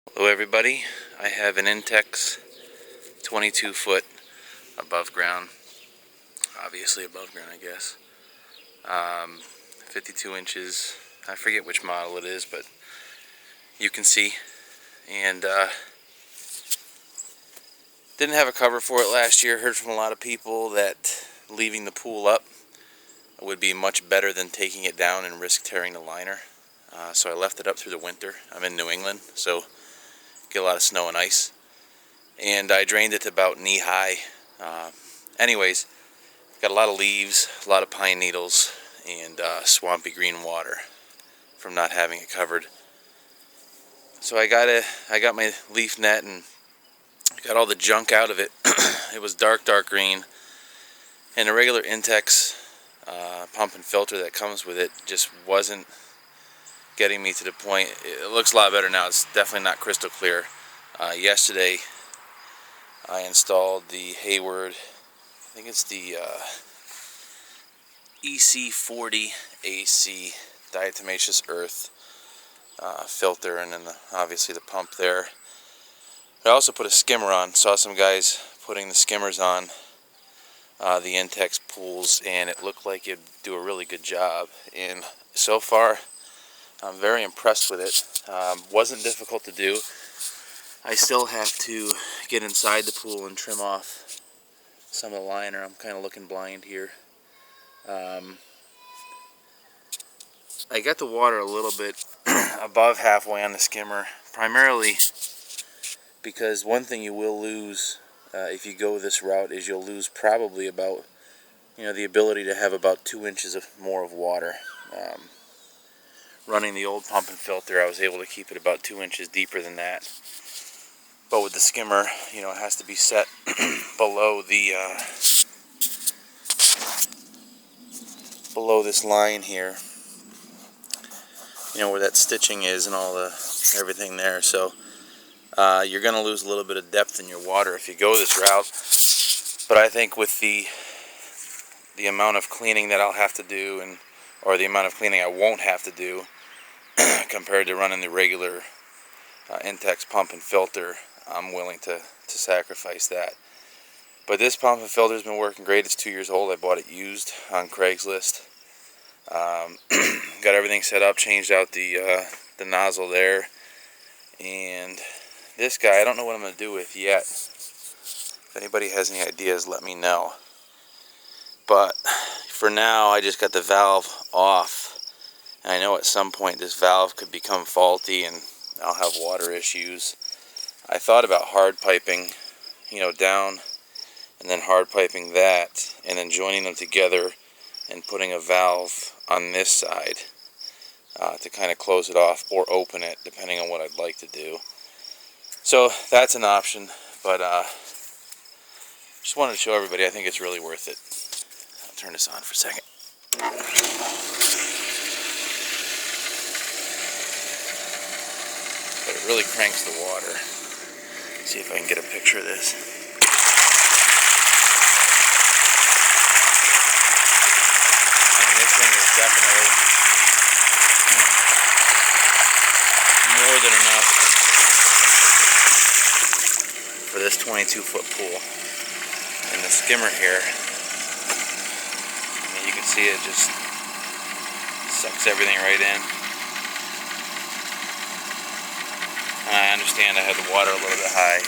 Hello everybody, I have an Intex 22 foot above ground, obviously above ground I guess, 52 inches, I forget which model it is, but you can see, and didn't have a cover for it last year. Heard from a lot of people that leaving the pool up would be much better than taking it down and risk tearing the liner, so I left it up through the winter. I'm in New England, so get a lot of snow and ice, and I drained it to about knee high. Anyways, got a lot of leaves, a lot of pine needles, and swampy green water from not having it covered. So I got my leaf net and got all the junk out of it. It was dark green, and a regular Intex pump and filter that comes with it just wasn't getting me to the point. It looks a lot better now. It's definitely not crystal clear. Yesterday I installed the Hayward, I think it's the EC40 AC diatomaceous earth filter, and then obviously the pump there. I also put a skimmer on. Saw some guys putting the skimmers on the Intex pools, and it looked like it'd do a really good job. And so far, I'm very impressed with it. Wasn't difficult to do. I still have to get inside the pool and trim off some of the liner. I'm kind of looking blind here. I got the water a little bit above halfway on the skimmer, primarily because one thing you will lose if you go this route is you'll lose probably about, the ability to have about 2 inches more of water. Running the old pump and filter, I was able to keep it about 2 inches deeper than that. But with the skimmer, it has to be set below the below this line here, where that stitching is and all the everything there. So you're going to lose a little bit of depth in your water if you go this route. But I think with the amount of cleaning that I'll have to do, or the amount of cleaning I won't have to do compared to running the regular Intex pump and filter, I'm willing to sacrifice that. But this pump and filter has been working great. It's 2 years old. I bought it used on Craigslist. Got everything set up, changed out the nozzle there, and this guy I don't know what I'm going to do with yet. If anybody has any ideas, let me know. But for now, I just got the valve off, and I know at some point this valve could become faulty and I'll have water issues. I thought about hard piping, down, and then hard piping that, and then joining them together and putting a valve on this side to kind of close it off or open it, depending on what I'd like to do. So that's an option, but just wanted to show everybody I think it's really worth it. I'll turn this on for a second. But it really cranks the water. See if I can get a picture of this. I mean, this thing is definitely more than enough for this 22-foot pool. And the skimmer here, you can see it just sucks everything right in. And I understand I had the water a little bit high,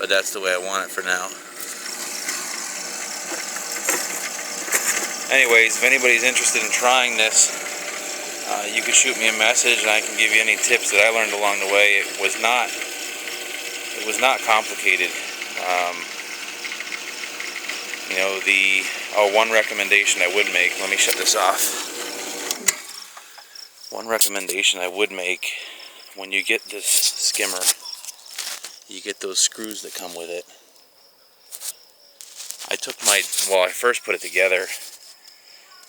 but that's the way I want it for now. Anyways, if anybody's interested in trying this, you can shoot me a message and I can give you any tips that I learned along the way. It was not complicated. One recommendation I would make, let me shut this off. One recommendation I would make, when you get this skimmer, you get those screws that come with it. I first put it together,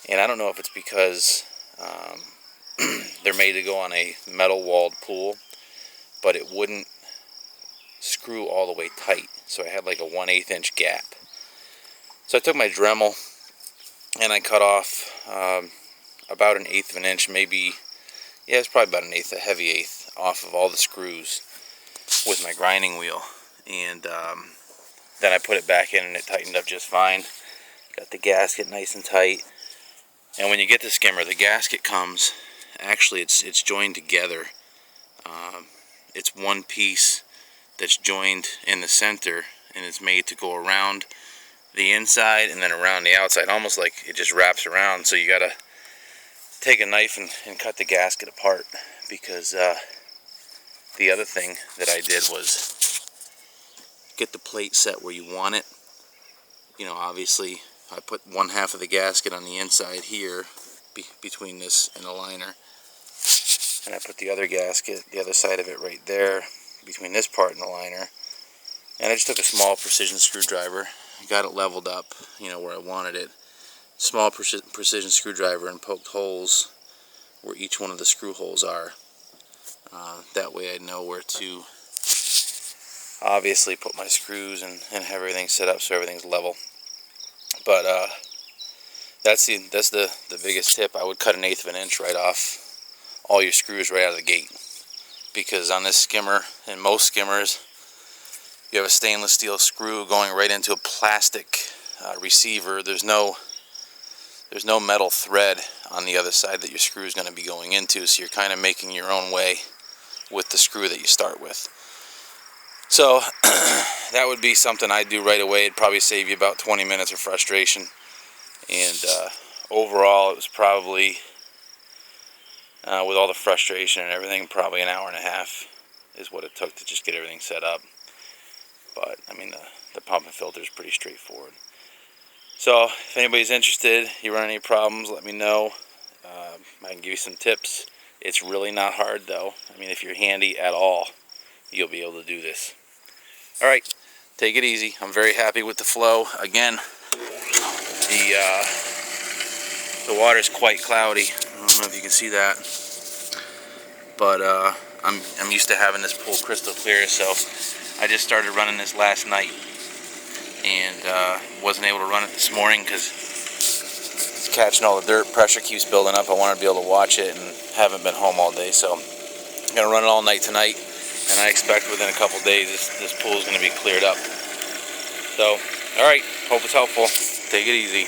and I don't know if it's because they're made to go on a metal walled pool, but it wouldn't screw all the way tight, so I had like a 1/8 inch gap. So I took my Dremel and I cut off about 1/8 of an inch, maybe, yeah, it's probably about 1/8, a heavy eighth off of all the screws with my grinding wheel, and then I put it back in and it tightened up just fine. Got the gasket nice and tight. And when you get the skimmer, the gasket comes, actually it's joined together. It's one piece that's joined in the center, and it's made to go around the inside and then around the outside, almost like it just wraps around. So you gotta take a knife and cut the gasket apart, because the other thing that I did was get the plate set where you want it. You know, obviously I put one half of the gasket on the inside here between this and the liner, and I put the other gasket, the other side of it, right there between this part and the liner. And I just took a small precision screwdriver, got it leveled up, you know, where I wanted it. Small precision screwdriver, and poked holes where each one of the screw holes are. That way I know where to obviously put my screws and have everything set up so everything's level. But that's the biggest tip. I would cut 1/8 of an inch right off all your screws right out of the gate, because on this skimmer and most skimmers, you have a stainless steel screw going right into a plastic receiver. There's no metal thread on the other side that your screw is going to be going into, so you're kind of making your own way with the screw that you start with. So that would be something I'd do right away. It'd probably save you about 20 minutes of frustration, and overall it was probably, with all the frustration and everything, probably an hour and a half is what it took to just get everything set up. But I mean, the pump and filter is pretty straightforward. So if anybody's interested, you run any problems, let me know. I can give you some tips. It's really not hard though. I mean, if you're handy at all, you'll be able to do this. Alright, take it easy. I'm very happy with the flow. Again, the water's quite cloudy. I don't know if you can see that, but I'm used to having this pool crystal clear, so I just started running this last night, and wasn't able to run it this morning because it's catching all the dirt. Pressure keeps building up. I wanted to be able to watch it, and haven't been home all day, so I'm gonna run it all night tonight, and I expect within a couple days this pool is going to be cleared up. So, alright, hope it's helpful. Take it easy.